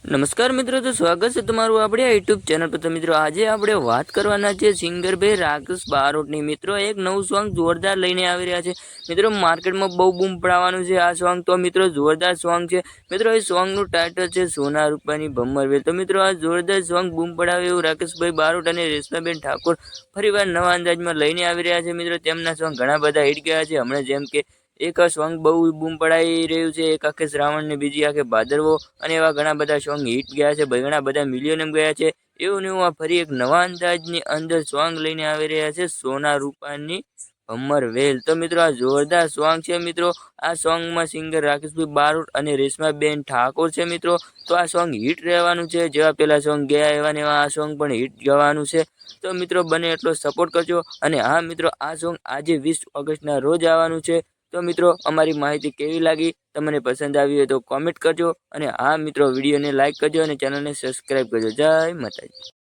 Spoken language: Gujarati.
નમસ્કાર મિત્રો, તો સ્વાગત છે તમારું આપણે યુટ્યુબ ચેનલ પર। તો મિત્રો આજે આપણે વાત કરવાના છે સિંગર ભાઈ રાકેશ બારોટની। મિત્રો એક નવું સોંગ જોરદાર લઈને આવી રહ્યા છે। મિત્રો માર્કેટમાં બહુ બૂમ પડાવવાનું છે આ સોંગ। તો મિત્રો જોરદાર સોંગ છે મિત્રો। એ સોંગનું ટાઇટલ છે સોના રૂપાની ભમરવેલ। તો મિત્રો આ જોરદાર સોંગ બૂમ પડાવે એવું રાકેશભાઈ બારોટ અને રેશમાબેન ઠાકોર ફરીવાર નવા અંદાજમાં લઈને આવી રહ્યા છે। મિત્રો તેમના સોંગ ઘણા બધા હિટ ગયા છે હમણાં, જેમ કે એક સોંગ બહુ બૂમ પડાઈ રહ્યું છે, એક આખે શ્રાવણ ને બીજી આખે ભાદરવો, અને એવા ઘણા બધા સોંગ હિટ ગયા છે, ઘણા બધા મિલિયન ગયા છે। એવું ને એવું આ ફરી એક નવા અંદાજની અંદર સોંગ લઈને આવી રહ્યા છે સોના રૂપાની ભમરવેલ। તો મિત્રો આ જોરદાર સોંગ છે મિત્રો। આ સોંગમાં સિંગર રાકેશભાઈ બારોટ અને રેશમાબેન ઠાકોર છે મિત્રો। તો આ સોંગ હિટ રહેવાનું છે, જેવા પેલા સોંગ ગયા એવા ને એવા આ સોંગ પણ હિટ જવાનું છે। તો મિત્રો બને એટલો સપોર્ટ કરજો। અને હા મિત્રો, આ સોંગ આજે 20 ઓગસ્ટના રોજ આવવાનું છે। તો મિત્રો અમારી માહિતી કેવી લાગી, તમને પસંદ આવી હોય તો કોમેન્ટ કરજો। અને હા મિત્રો, વિડીયોને લાઈક કરજો અને ચેનલને સબસ્ક્રાઈબ કરજો। જય માતાજી।